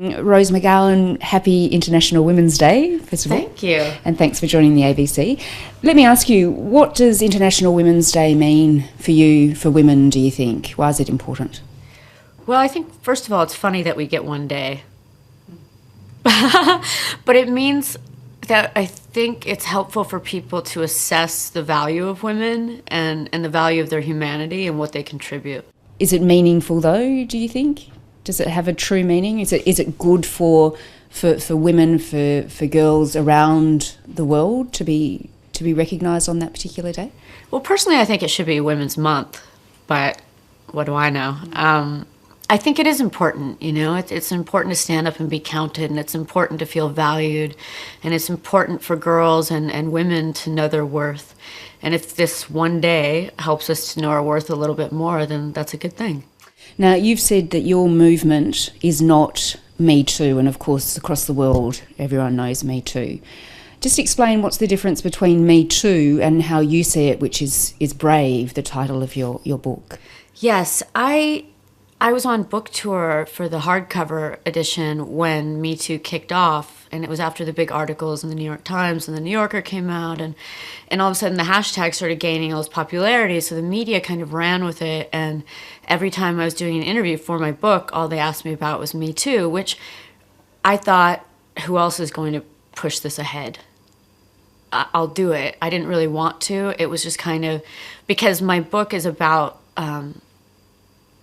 Rose McGowan, happy International Women's Day, first of all. Thank you. And thanks for joining the ABC. Let me ask you, what does International Women's Day mean for you, for women, do you think? Why is it important? Well, I think, first of all, it's funny that we get one day. But it means that I think it's helpful for people to assess the value of women and the value of their humanity and what they contribute. Is it meaningful, though, do you think? Does it have a true meaning? Is it good for women, for girls around the world to be recognised on that particular day? Well, personally, I think it should be Women's Month, but what do I know? I think it is important, you know. It's important to stand up and be counted, and it's important to feel valued, and it's important for girls and women to know their worth. And if this one day helps us to know our worth a little bit more, then that's a good thing. Now, you've said that your movement is not MeToo, and of course, across the world, everyone knows MeToo. Just explain what's the difference between MeToo and how you see it, which is Brave, the title of your book. Yes, I was on book tour for the hardcover edition when MeToo kicked off, and it was after the big articles in the New York Times and the New Yorker came out, and all of a sudden the hashtag started gaining all this popularity, so the media kind of ran with it, and every time I was doing an interview for my book, all they asked me about was MeToo, which I thought, who else is going to push this ahead? I'll do it. I didn't really want to. It was just kind of, because my book is about,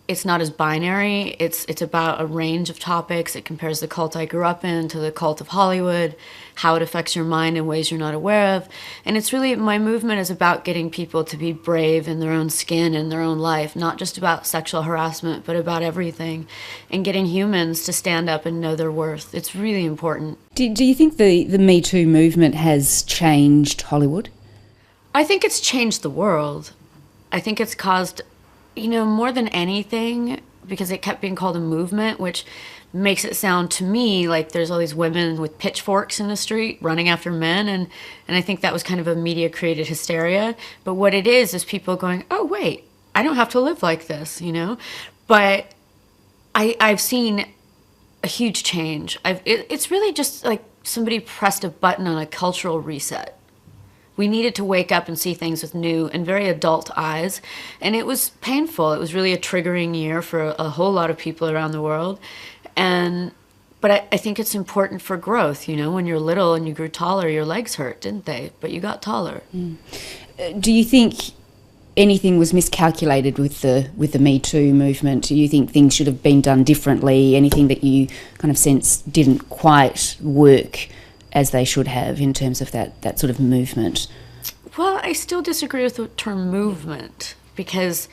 it's not as binary. It's about a range of topics. It compares the cult I grew up in to the cult of Hollywood, how it affects your mind in ways you're not aware of. And it's really, my movement is about getting people to be brave in their own skin and their own life, not just about sexual harassment, but about everything, and getting humans to stand up and know their worth. It's really important. Do you think the Me Too movement has changed Hollywood? I think it's changed the world. I think it's caused, you know, more than anything, because it kept being called a movement, which makes it sound to me like there's all these women with pitchforks in the street running after men, and I think that was kind of a media-created hysteria. But what it is people going, oh, wait, I don't have to live like this, you know? But I've seen a huge change. It's really just like somebody pressed a button on a cultural reset. We needed to wake up and see things with new and very adult eyes. And it was painful. It was really a triggering year for a whole lot of people around the world. But I think it's important for growth. You know, when you're little and you grew taller, your legs hurt, didn't they? But you got taller. Do you think anything was miscalculated with the Me Too movement? Do you think things should have been done differently? Anything that you kind of sense didn't quite work as they should have in terms of that sort of movement? Well, I still disagree with the term movement, because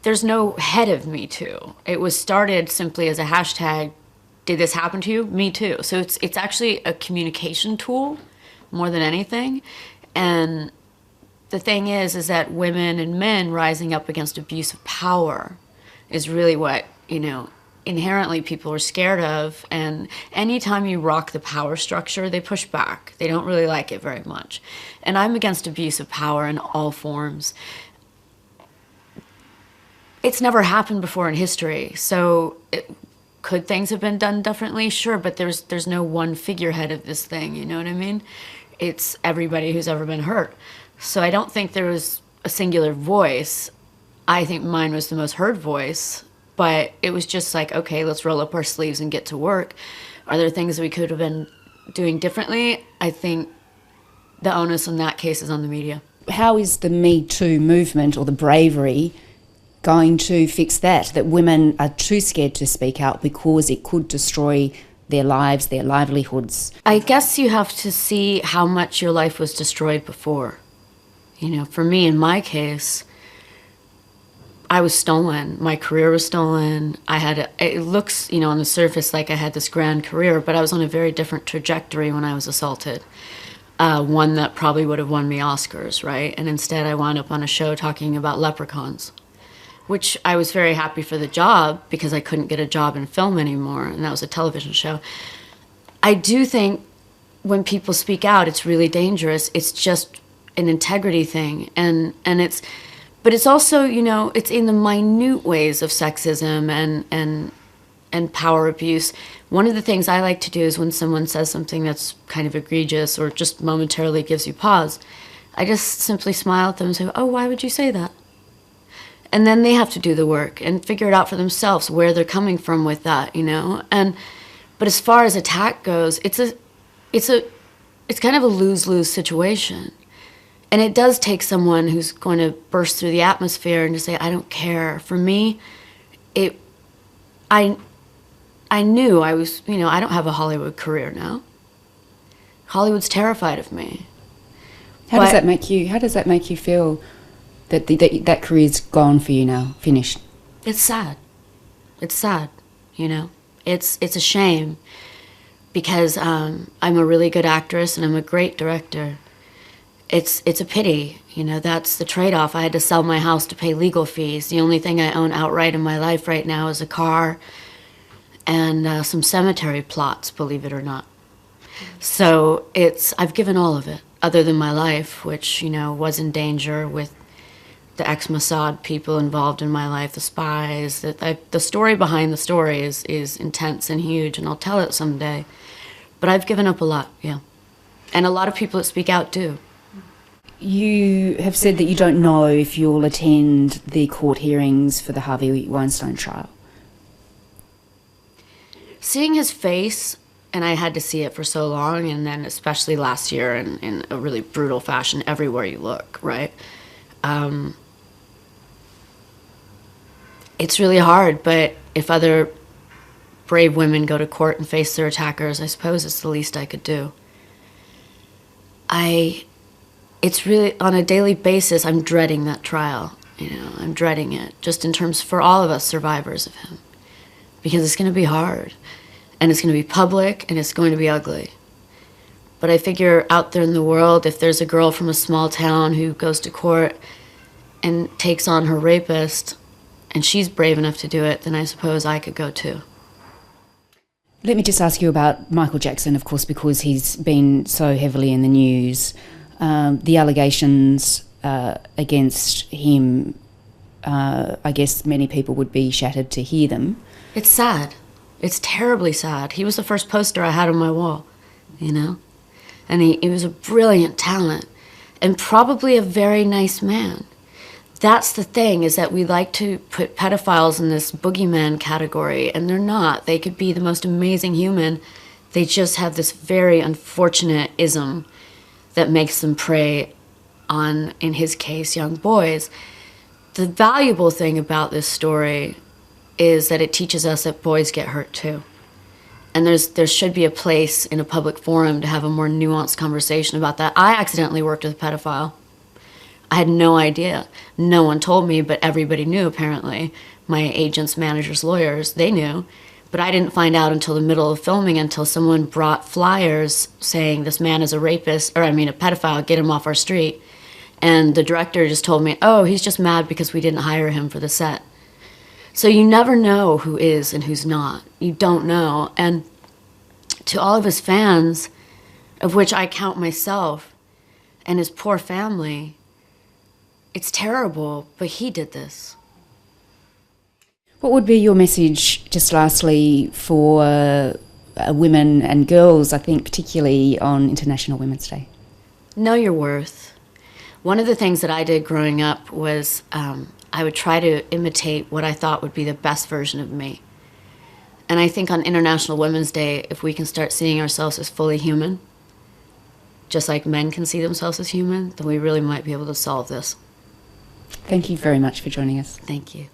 there's no head of Me Too. It was started simply as a hashtag, did this happen to you? Me too. So it's actually a communication tool more than anything. And the thing is that women and men rising up against abuse of power is really what, you know, inherently people are scared of. And anytime you rock the power structure, they push back. They don't really like it very much. And I'm against abuse of power in all forms. It's never happened before in history. So could things have been done differently? Sure, but there's no one figurehead of this thing, you know what I mean? It's everybody who's ever been hurt. So I don't think there was a singular voice. I think mine was the most heard voice. But it was just like, okay, let's roll up our sleeves and get to work. Are there things that we could have been doing differently? I think the onus in that case is on the media. How is the Me Too movement, or the bravery, going to fix that women are too scared to speak out because it could destroy their lives, their livelihoods? I guess you have to see how much your life was destroyed before. You know, for me, in my case, I was stolen. My career was stolen. It looks, you know, on the surface like I had this grand career, but I was on a very different trajectory when I was assaulted. One that probably would have won me Oscars, right? And instead I wound up on a show talking about leprechauns, which I was very happy for the job because I couldn't get a job in film anymore, and that was a television show. I do think when people speak out, it's really dangerous. It's just an integrity thing, but it's also, you know, it's in the minute ways of sexism and and power abuse. One of the things I like to do is when someone says something that's kind of egregious or just momentarily gives you pause, I just simply smile at them and say, oh, why would you say that? And then they have to do the work and figure it out for themselves where they're coming from with that, you know? But as far as attack goes, it's kind of a lose-lose situation. And it does take someone who's going to burst through the atmosphere and to say, I don't care. For me, I knew I was, you know, I don't have a Hollywood career now. Hollywood's terrified of me. How does that make you feel that that career's gone for you now, finished? It's sad. It's sad, you know. It's a shame because I'm a really good actress and I'm a great director. It's a pity, you know, that's the trade-off. I had to sell my house to pay legal fees. The only thing I own outright in my life right now is a car and some cemetery plots, believe it or not. So I've given all of it, other than my life, which, you know, was in danger with the ex-Mossad people involved in my life, the spies. The story behind the story is intense and huge, and I'll tell it someday. But I've given up a lot, yeah. And a lot of people that speak out do. You have said that you don't know if you'll attend the court hearings for the Harvey Weinstein trial. Seeing his face, and I had to see it for so long, and then especially last year in a really brutal fashion everywhere you look, right? It's really hard, but if other brave women go to court and face their attackers, I suppose it's the least I could do. It's really, on a daily basis, I'm dreading that trial. You know, I'm dreading it, just in terms for all of us survivors of him. Because it's going to be hard, and it's going to be public, and it's going to be ugly. But I figure out there in the world, if there's a girl from a small town who goes to court and takes on her rapist, and she's brave enough to do it, then I suppose I could go too. Let me just ask you about Michael Jackson, of course, because he's been so heavily in the news. The allegations against him, I guess many people would be shattered to hear them. It's sad. It's terribly sad. He was the first poster I had on my wall, you know? And he was a brilliant talent and probably a very nice man. That's the thing, is that we like to put pedophiles in this boogeyman category, and they're not. They could be the most amazing human. They just have this very unfortunate ism that makes them prey on, in his case, young boys. The valuable thing about this story is that it teaches us that boys get hurt too. And there should be a place in a public forum to have a more nuanced conversation about that. I accidentally worked with a pedophile. I had no idea. No one told me, but everybody knew, apparently. My agents, managers, lawyers, they knew. But I didn't find out until the middle of filming, until someone brought flyers saying this man is a rapist, a pedophile, get him off our street. And the director just told me, oh, he's just mad because we didn't hire him for the set. So you never know who is and who's not. You don't know. And to all of his fans, of which I count myself, and his poor family, it's terrible, but he did this. What would be your message, just lastly, for women and girls, I think particularly on International Women's Day? Know your worth. One of the things that I did growing up was I would try to imitate what I thought would be the best version of me. And I think on International Women's Day, if we can start seeing ourselves as fully human, just like men can see themselves as human, then we really might be able to solve this. Thank you very much for joining us. Thank you.